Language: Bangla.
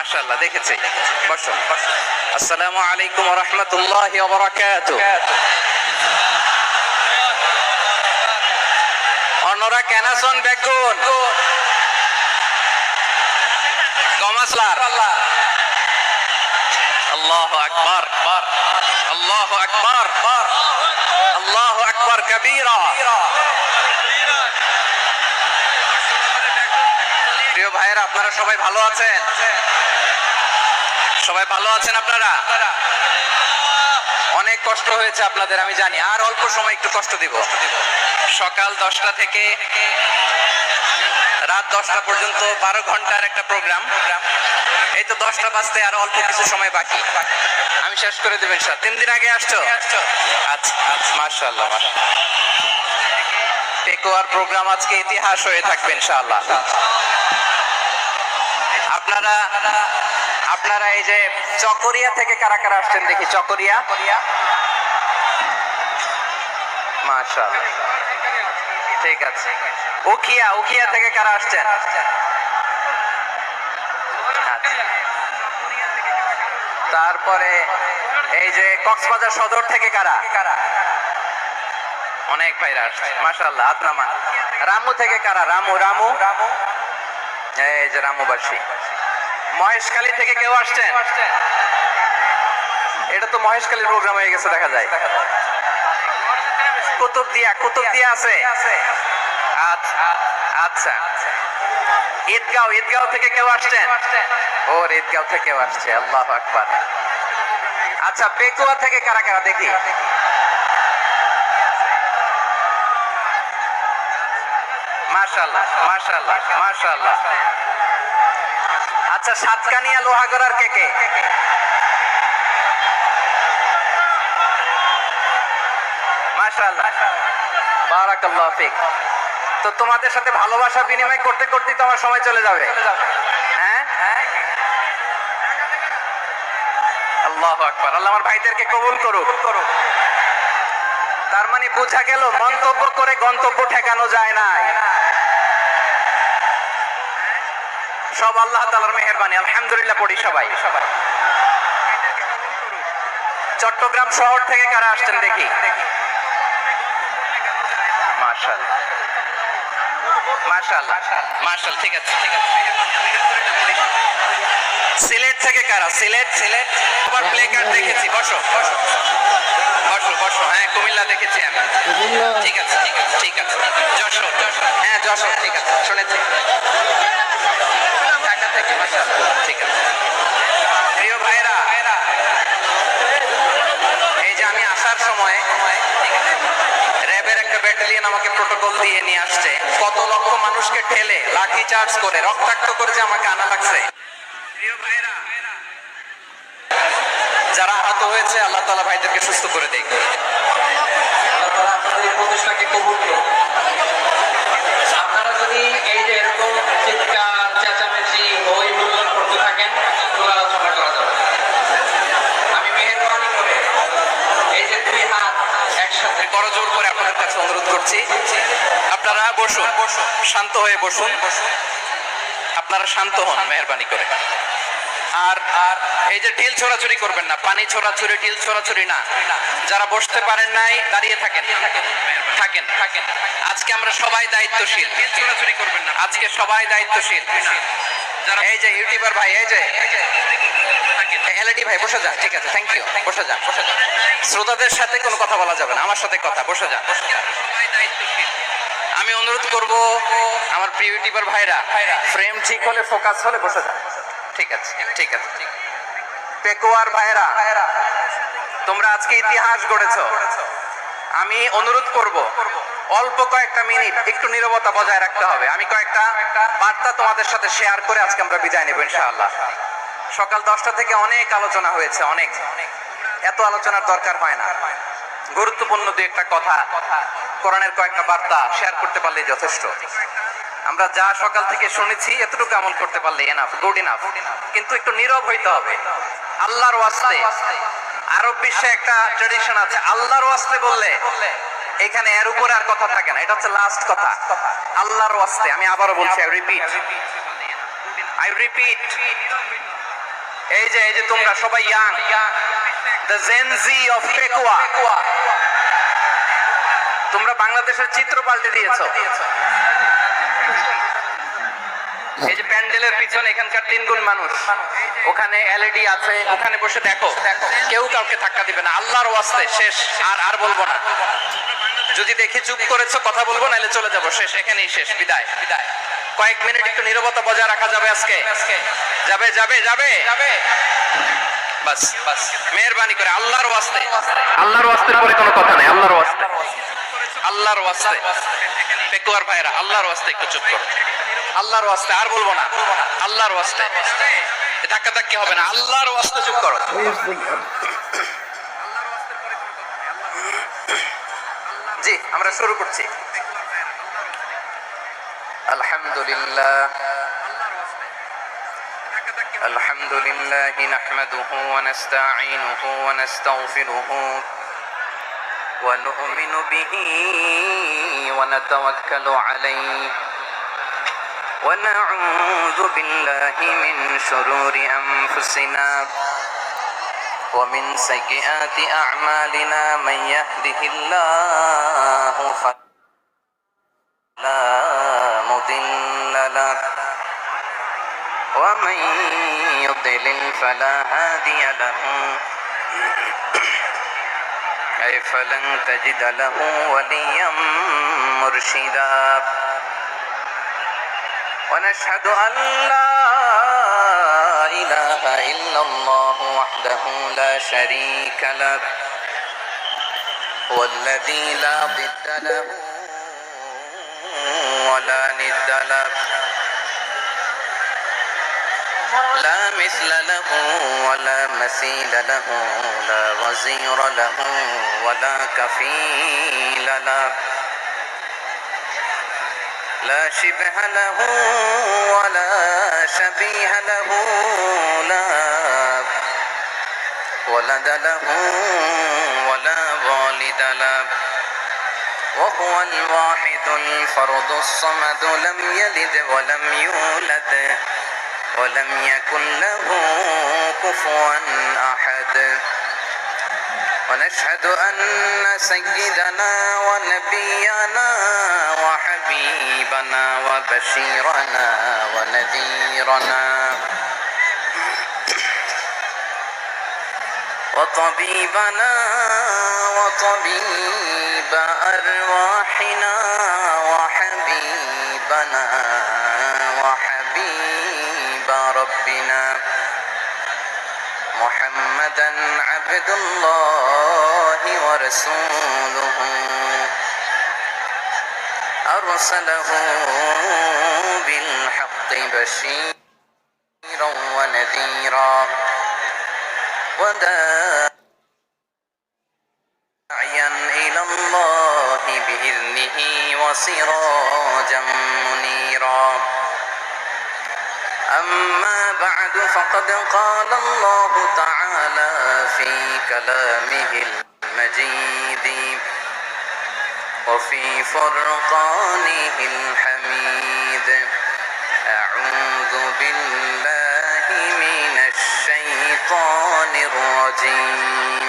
মাশাআল্লাহ, দেখেছি। বসো। আসসালামু আলাইকুম ওয়া রাহমাতুল্লাহি ওয়া বারাকাতুহু। অন্যরা কেনাসন বেগুন গমাসলার। আল্লাহু আকবার, আল্লাহু আকবার, আল্লাহু আকবার কবীরা। প্রিয় ভাইয়েরা, আপনারা সবাই ভালো আছেন? সবাই ভালো আছেন? আপনারা অনেক কষ্ট হয়েছে আপনাদের, আমি জানি। আর অল্প সময় একটু কষ্ট দিব। সকাল 10টা থেকে রাত 10টা পর্যন্ত 12 ঘন্টার একটা প্রোগ্রাম। এই তো 10টা বাজতে আর অল্প কিছু সময় বাকি, আমি শেষ করে দেব ইনশাআল্লাহ। 3 দিন আগে আসছো? আচ্ছা, মাশাআল্লাহ, মাশাআল্লাহ। পেকুয়ার প্রোগ্রাম আজকে ইতিহাস হয়ে থাকবে ইনশাআল্লাহ। আপনারা এই যে চকরিয়া থেকে কারা কারা আসছেন দেখি? চকরিয়া, মাশাআল্লাহ, ঠিক আছে। উখিয়া থেকে কারা আসছেন? তারপরে এই যে কক্সবাজার সদর থেকে কারা? অনেক ভাইরা আসছে, মাশাআল্লাহ। আত্রামান। রামু থেকে কারা? রামু, এই যে রামুবাসী। মহেশখালী থেকে কেউ আসছেন? এটা তো মহেশখালীর প্রোগ্রাম হয়ে গেছে দেখা যায়। কুতুবদিয়া আছে। আচ্ছা। ঈদগাঁও থেকে কেউ আসছেন? ওর ঈদগাঁও থেকে আসছে, আল্লাহু আকবার। আচ্ছা, পেকুয়া থেকে কারা কারা দেখি? মাশাআল্লাহ, মাশাআল্লাহ, মাশাআল্লাহ। আচ্ছা, সাতকানিয়া লোহাগড়ার কে? মাশাআল্লাহ, বারাকাল্লাহু ফিক। তো তোমাদের সাথে ভালোবাসা বিনিময় করতে করতে তো আমার সময় চলে যাবে। হ্যাঁ, আল্লাহু আকবার। আল্লাহ আমার ভাইদেরকে কবুল করুক। তার মানে বোঝা গেল মন্তব্য করে গন্তব্য ঠেকানো যায় না। সব আল্লাহ তাআলার মেহেরবানি। আলহামদুলিল্লাহ পড়ি সবাই। চট্টগ্রাম শহর থেকে কারা আসছেন দেখি? মাশাআল্লাহ, মাশাআল্লাহ, মাশাআল্লাহ, ঠিক আছে। সিলেট থেকে কারা? সিলেট আবার প্লে কার্ড দেখেছি। বসো। হ্যাঁ, কুমিল্লা দেখেছি আমি। ঠিক আছে। যশোর, হ্যাঁ যশোর, ঠিক আছে, শুনেছি। ঢাকা থেকে, মাশাআল্লাহ, ঠিক আছে। প্রিয় ভাইরা, এই যে আমি আসার সময় র্যাবের একটা ব্যাটালিয়ন আমাকে প্রোটোকল দিয়ে নিয়ে আসছে। কত লক্ষ মানুষকে ঠেলে লাঠি চার্জ করে রক্তাক্ত করে যে আমাকে আনা লাগছে। প্রিয় ভাইরা, যারা আহত হয়েছে আল্লাহ তাআলা ভাইদেরকে সুস্থ করে দেয়। আল্লাহ তাআলা আপনাদের প্রচেষ্টাকে কবুল করুন। আপনারা যদি এই যে এরকম চিৎকার চেঁচামেচি হই হুল্লোড় করতে থাকেন, তাহলে আলোচনা করা যাবে। আমি মেহেরবানি করে এই যে 2 হাত একসাথে করজোড় করে আপনাদের কাছে অনুরোধ করছি, আপনারা বসুন, শান্ত হয়ে বসুন। আপনারা শান্ত হন মেহেরবানি করে। আর এই যে ঢিল ছোড়াছুরি করবেন না, পানি ছোড়াছুরি, ঢিল ছোড়াছুরি না। যারা বসতে পারেন নাই দাঁড়িয়ে থাকেন। আজকে আমরা সবাই দায়িত্বশীল। ঢিল ছোড়াছুরি করবেন না, আজকে সবাই দায়িত্বশীল। এই যে ইউটিউবার ভাই, এই যে এলইডি ভাই, বসে যান। ঠিক আছে, থ্যাংক ইউ। বসে যান। শ্রোতাদের সাথে কোনো কথা বলা যাবে না, আমার সাথে কথা। বসে যান। আমি অনুরোধ করব আমার প্রিয় ইউটিউবার ভাইরা, ফ্রেম ঠিক হলে, ফোকাস হলে বসে যান। ঠিক আছে। পেকুয়ার ভাইরা, তোমরা আজকে ইতিহাস গড়েছো। আমি অনুরোধ করব অল্প কয়েকটা মিনিট একটু নীরবতা বজায় রাখতে হবে। আমি কয়েকটা বার্তা তোমাদের সাথে শেয়ার করে আজকে আমরা বিদায় নেব ইনশাআল্লাহ। সকাল 10টা থেকে অনেক আলোচনা হয়েছে, অনেক। এত আলোচনার দরকার হয় না। গুরুত্বপূর্ণ 2-1টা কথা, কোরআনের কয়েকটা বার্তা শেয়ার করতে পারলেই যথেষ্ট। আমরা যা সকাল থেকে শুনেছি এতটুকু আমল করতে পারলে এনাফ, গুড ইনাফ। কিন্তু একটু নীরব হইতে হবে আল্লাহর ওয়াস্তে। আরব বিশ্বে একটা ট্র্যাডিশন আছে, আল্লাহর ওয়াস্তে বললে এখানে এর উপরে আর কথা থাকে না। এটা হচ্ছে লাস্ট কথা, আল্লাহর ওয়াস্তে। আমি আবারও বলছি, আই রিপিট, এই যে তোমরা সবাই young, the Gen Z of Pekua, তোমরা বাংলাদেশের চিত্র পাল্টে দিয়েছো। এই যে প্যান্ডেলের পিছনে এখানকার 3 গুণ মানুষ, ওখানে এলইডি আছে, ওখানে বসে দেখো, কেউ কাউকে ধাক্কা দিবে না, আল্লাহর ওয়াস্তে শেষ। আর বলবো না, যদি দেখি চুপ করেছো কথা বলবো, নাহলে চলে যাবো, শেষ, এখানেই শেষ, বিদায়। কয়েক মিনিট একটু নীরবতা বজায় রাখা যাবে আজকে? যাবে যাবে যাবে যাবে বাস বাস, মেহেরবানি করে আল্লাহর ওয়াস্তে, আল্লাহর ওয়াস্তে পরে কোনো কথা নাই, আল্লাহর ওয়াস্তে, আল্লাহর ওয়াস্তে। পেকুয়ার ভাইরা আল্লাহর ওয়াস্তে একটু চুপ করো, আল্লাহর ওয়াস্তে, আর বলবো না, আল্লাহর ওয়াস্তে, ধাক্কা ধাক্কি হবে না, আল্লাহর ওয়াস্তে চুপ করো। জি, আমরা শুরু করছি। আলহামদুলিল্লাহ الحمد لله نحمده ونستعينه ونستغفره ونؤمن به ونتوكل عليه ونعوذ بالله من شرور أنفسنا ومن سيئات أعمالنا من يهده الله فلا مضل له ومن يضلل فلا هادي له أي فلن تجد له وليا مرشدا ونشهد أن لا إله إلا الله وحده لا شريك له والذي لا ضد له ولا ند له لا مثل له ولا مثيل له لا وزير له ولا كفيل له لا شبه له ولا شبيه له لا ولد له ولا والد له وهو الواحد الفرد الصمد لم يلد ولم يولد ولم يكن له كفوا أحد ونشهد أن سيدنا ونبينا وحبيبنا وبشيرنا ونذيرنا وطبيبنا وطبيب أرواحنا وحبيبنا وحبيب ربنا محمدا عبد الله ورسوله أرسله بالحق بشيرا ونذيرا وداعيا إلى الله بإذنه وسراجا منيرا أما بعد فقد قال الله تعالى في كلامه المجيد وفي فرقانه الحميد أعوذ بالله من الشيطان الرجيم